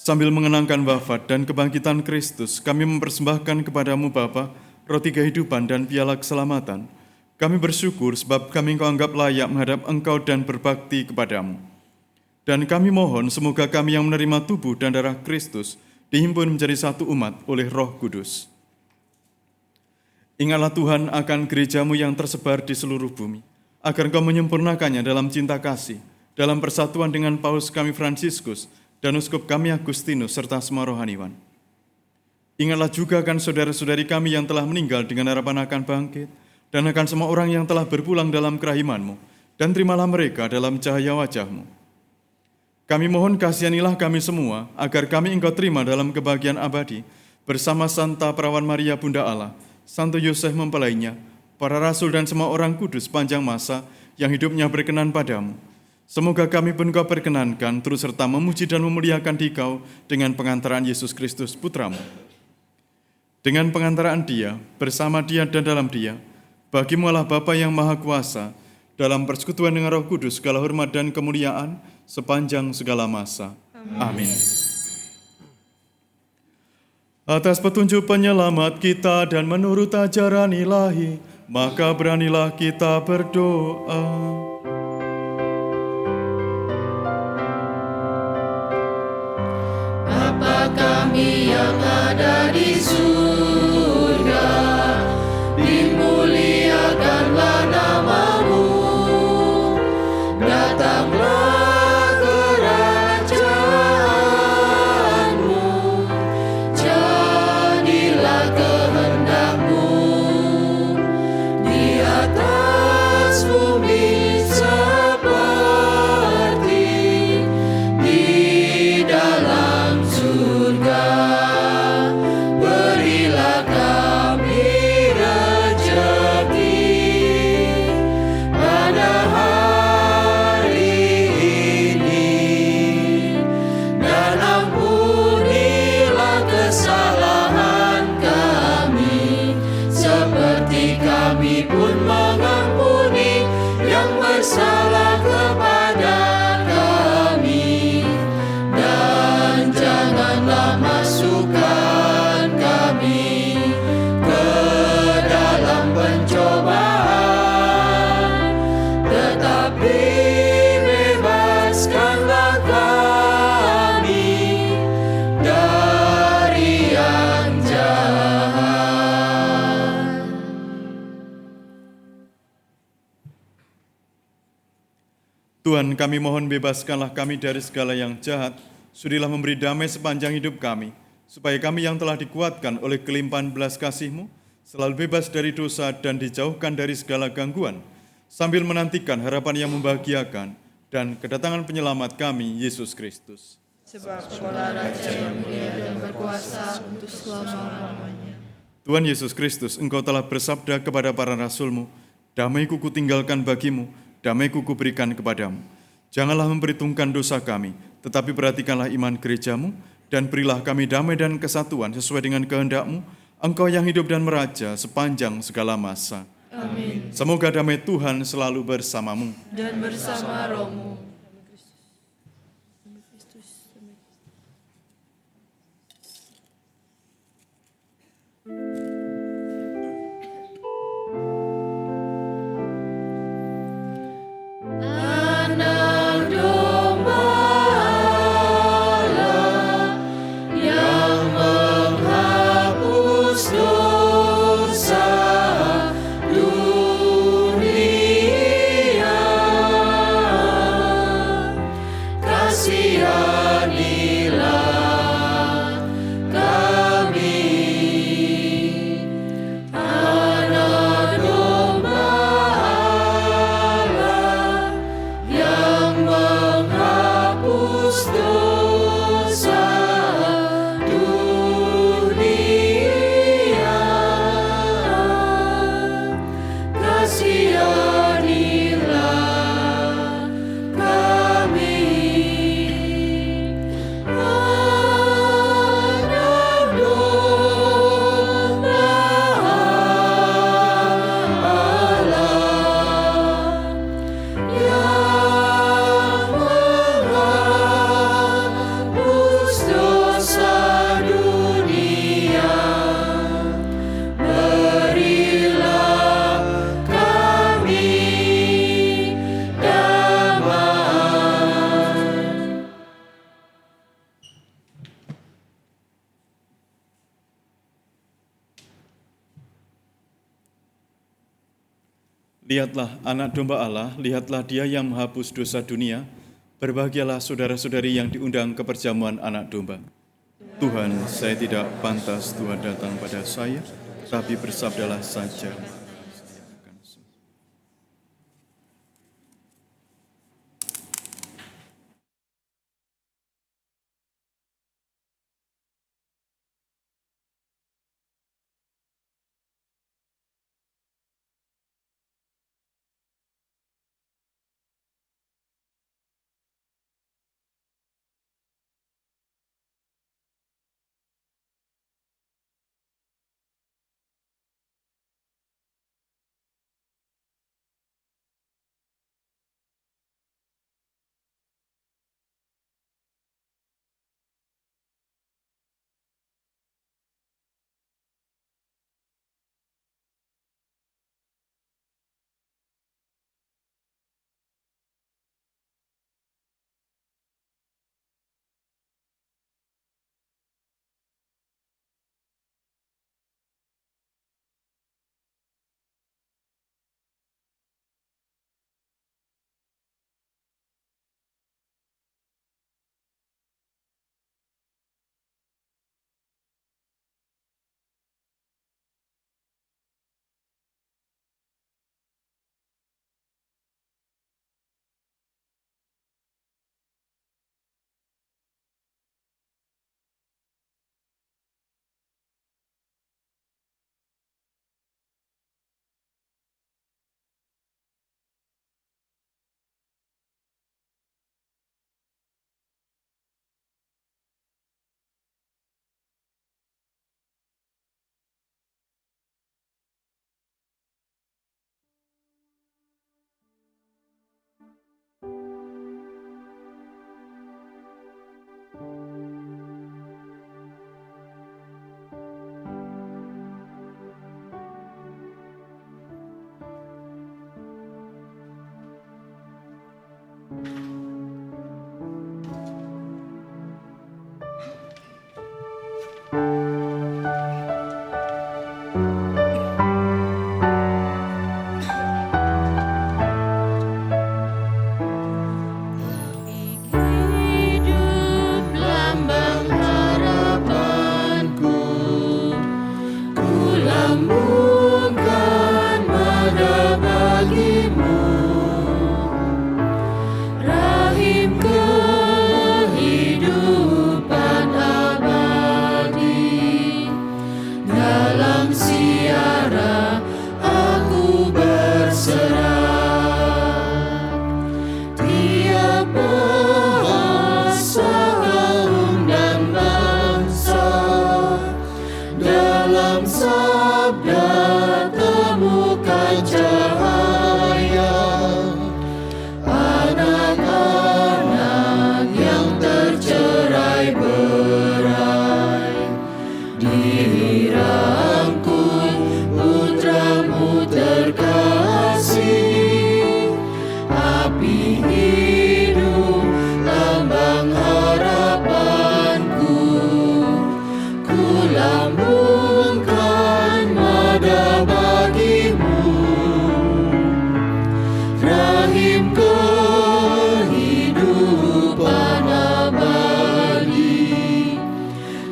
Sambil mengenangkan wafat dan kebangkitan Kristus, kami mempersembahkan kepadamu Bapa, roti kehidupan dan piala keselamatan. Kami bersyukur sebab kami Engkau anggap layak menghadap Engkau dan berbakti kepadamu. Dan kami mohon semoga kami yang menerima tubuh dan darah Kristus dihimpun menjadi satu umat oleh Roh Kudus. Ingatlah Tuhan akan gerejamu yang tersebar di seluruh bumi, agar Engkau menyempurnakannya dalam cinta kasih, dalam persatuan dengan Paus kami Fransiskus, dan Uskup kami Agustinus serta semua rohaniwan. Ingatlah juga akan saudara-saudari kami yang telah meninggal dengan harapan akan bangkit, dan akan semua orang yang telah berpulang dalam kerahiman-Mu, dan terimalah mereka dalam cahaya wajah-Mu. Kami mohon kasihanilah kami semua, agar kami Engkau terima dalam kebahagiaan abadi, bersama Santa Perawan Maria Bunda Allah, Santo Yosef mempelainya, para rasul dan semua orang kudus panjang masa yang hidupnya berkenan padamu. Semoga kami pun Kau perkenankan, terus serta memuji dan memuliakan Dikau dengan pengantaraan Yesus Kristus Putramu. Dengan pengantaraan Dia, bersama Dia dan dalam Dia, Bagimu Allah Bapa yang Maha Kuasa, dalam persekutuan dengan Roh Kudus, segala hormat dan kemuliaan sepanjang segala masa. Amin. Atas petunjuk penyelamat kita dan menurut ajaran ilahi, maka beranilah kita berdoa.
Bapa kami yang ada di surga, dimuliakanlah nama-Mu, datanglah kerajaan-Mu, jadilah kehendak-Mu di atas bumi seperti di dalam surga. Berilah kami rezeki pada hari ini, dan ampunilah kesalahan kami, seperti kami pun mengampuni yang bersalah kepada kami. Dan janganlah masukkan kami ke dalam pencobaan, tetapi bebaskanlah kami dari yang jahat.
Tuhan, kami mohon bebaskanlah kami dari segala yang jahat, sudilah memberi damai sepanjang hidup kami, supaya kami yang telah dikuatkan oleh kelimpahan belas kasih-Mu, selalu bebas dari dosa dan dijauhkan dari segala gangguan, sambil menantikan harapan yang membahagiakan dan kedatangan penyelamat kami, Yesus Kristus.
Sebab Kaulah Raja yang mulia dan berkuasa untuk selama-lamanya.
Tuhan Yesus Kristus, Engkau telah bersabda kepada para rasul-Mu, damai-Ku kutinggalkan bagimu, damai-Ku kuberikan kepadamu. Janganlah memperhitungkan dosa kami, tetapi perhatikanlah iman gereja-Mu, dan berilah kami damai dan kesatuan sesuai dengan kehendak-Mu, Engkau yang hidup dan meraja sepanjang segala masa.
Amin.
Semoga damai Tuhan selalu bersamamu.
Dan bersama rohmu. Anak domba Allah yang menghapus dosa dunia, kasihanilah kami. Anak domba Allah yang menghapus dosa dunia, kasihanilah kami. Anak domba Allah yang menghapus dosa dunia, berilah kami damai.
Lihatlah anak domba Allah, lihatlah Dia yang menghapus dosa dunia. Berbahagialah saudara-saudari yang diundang ke perjamuan anak domba. Tuhan, saya tidak pantas Tuhan datang pada saya, tapi bersabdalah saja.
lambungkan mada bagimu, rahim kehidupan abadi. Dalam siara aku berserah, tiap bahasa, kaum dan bangsa, dalam sabda temukan cahaya. Anak-anak yang tercerai berai dirangkul putramu terkasih. Api hidup lambang harapanku, ku lambungkan mada bagimu, rahim kehidupan abadi.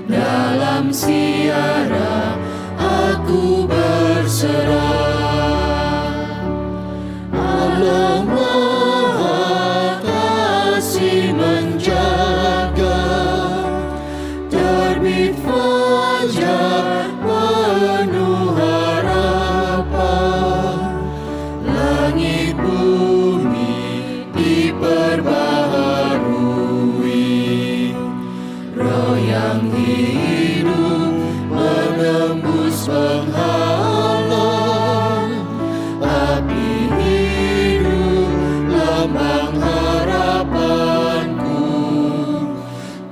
Dalam siara aku berserah. Allah Maha Kasih menjaga, terbit fajar penuh harapan. Langit bumi diperbaharui, roh yang hidup menembus penghalang. Api hidup lambang harapanku,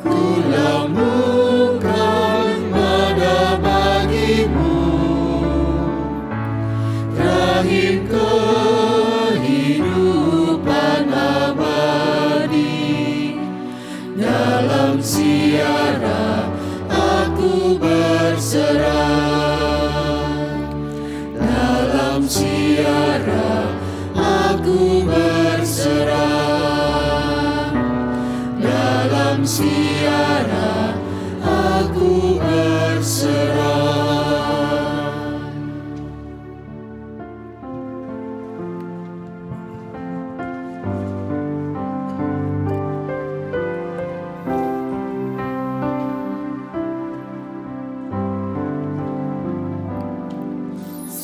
ku lambungkan mada bagimu, rahim kehidupan abadi. Dalam siara aku berserah, dalam siara aku berserah, dalam siara aku berserah.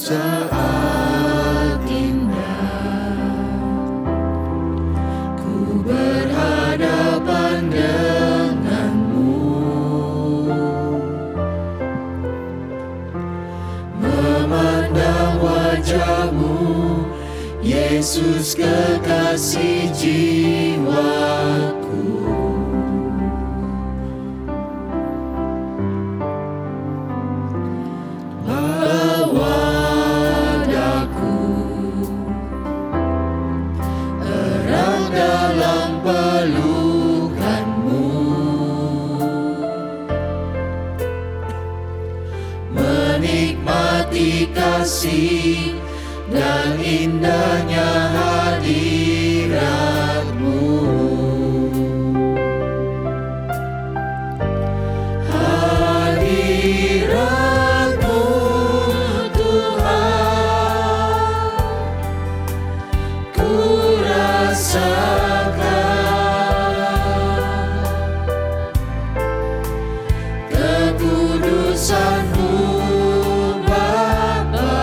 Saat indah ku berhadapan denganmu, memandang wajahmu, Yesus kekasih jiwaku. Bawa daku erat dalam pelukanmu, menikmati kasih dan indahnya hadiratmu. Hadiratmu Tuhan, ku rasakan kekudusan-Mu Bapa,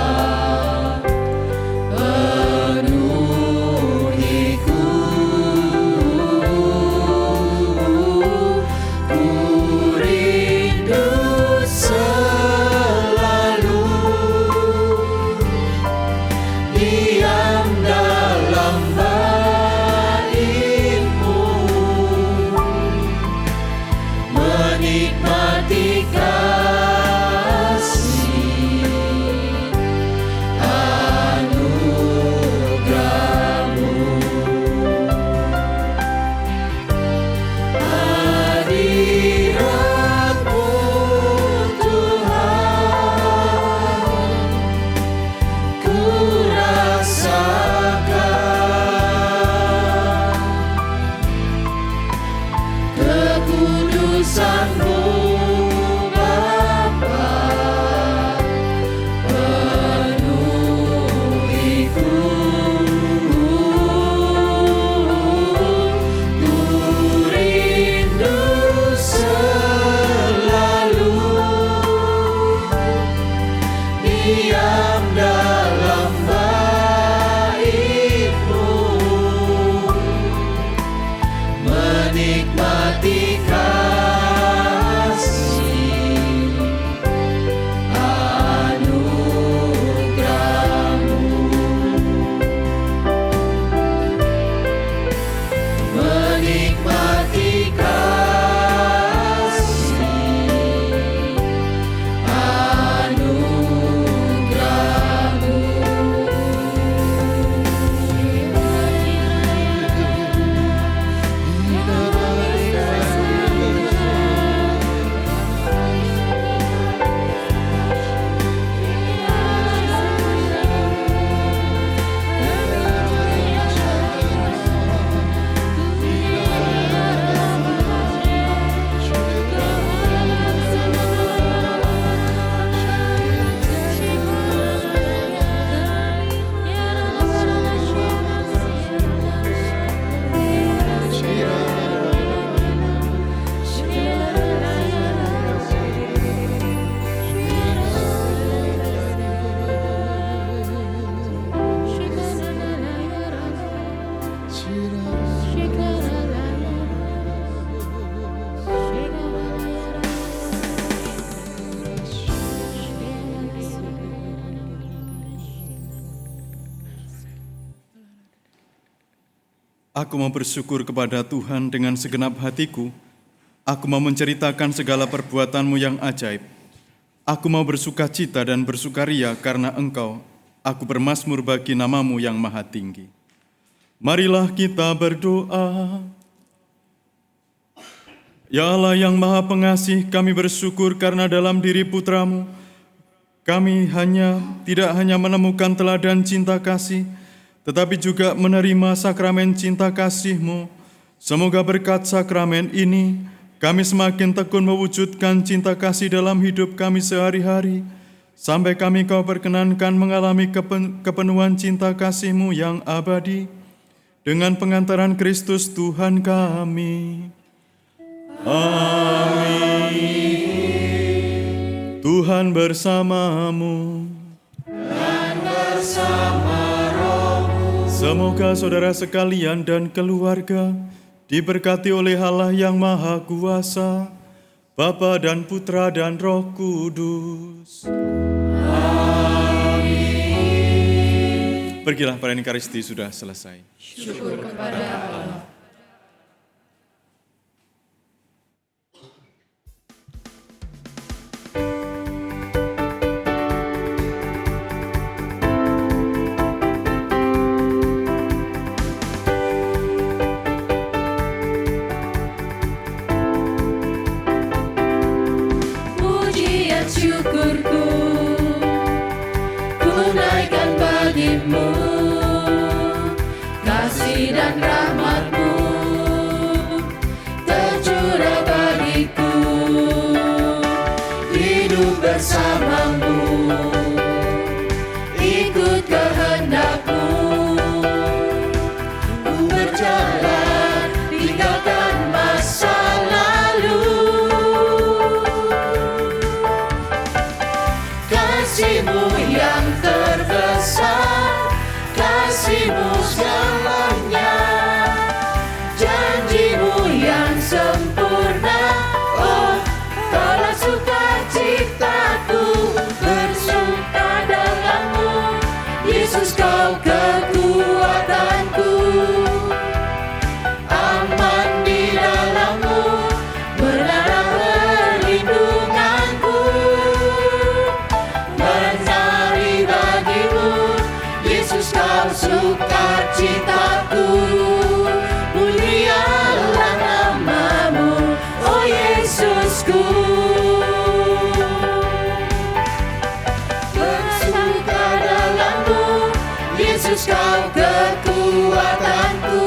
penuhiku
diam dalam bait-Mu, menikmati kasih anugerah-Mu, menikmati kasih anugerah-Mu.
Aku mau bersyukur kepada Tuhan dengan segenap hatiku. Aku mau menceritakan segala perbuatan-Mu yang ajaib. Aku mau bersukacita dan bersukaria karena Engkau. Aku bermazmur bagi nama-Mu yang maha tinggi. Marilah kita berdoa. Ya Allah yang maha pengasih, kami bersyukur karena dalam diri Putra-Mu, kami tidak hanya menemukan teladan cinta kasih, tetapi juga menerima sakramen cinta kasih-Mu. Semoga berkat sakramen ini, kami semakin tekun mewujudkan cinta kasih dalam hidup kami sehari-hari, sampai kami Kau perkenankan mengalami kepenuhan cinta kasih-Mu yang abadi, dengan pengantaran Kristus Tuhan kami. Amin. Tuhan bersamamu.
Dan bersama rohmu.
Semoga saudara sekalian dan keluarga diberkati oleh Allah yang Maha Kuasa, Bapa dan Putra dan Roh Kudus. Amin. Pergilah, perayaan Ekaristi sudah selesai.
Syukur kepada Allah. Syukurku ku naikkan bagimu, kasih dan rahmat-Mu tercurah bagiku, hidup bersama-Mu, ikut kehendak-Mu, ku berjalan tinggalkan masa lalu. Kasih-Mu yang terbesar, kasih-Mu segalanya, janji-Mu yang sempurna, oh Kaulah sukacitaku, bersuka dalam-Mu, Yesus Kau kekuatanku, aman di dalam-Mu, menara perlindunganku. Kau sukacitaku, mulialah nama-Mu, oh Yesusku. Bersuka dalam-Mu, Yesus Kau kekuatanku,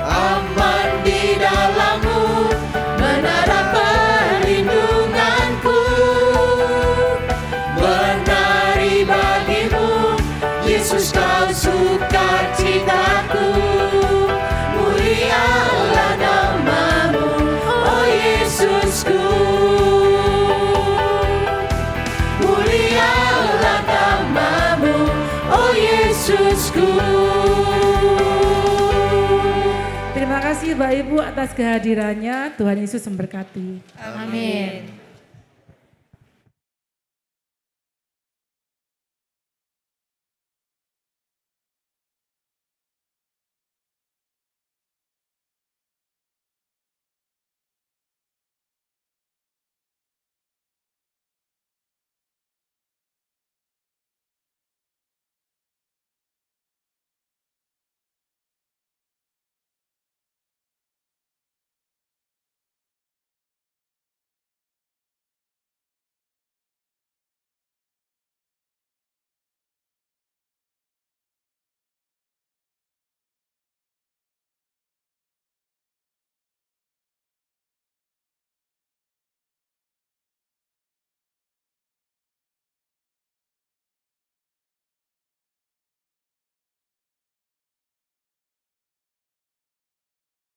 aman di dalam-Mu, menara perlindunganku, menari bagi-Mu, Yesus Kau sukacitaku, mulialah nama-Mu, oh Yesusku. Mulia
Yesusku.
Terima kasih Bapak Ibu atas kehadirannya. Tuhan Yesus memberkati.
Amin.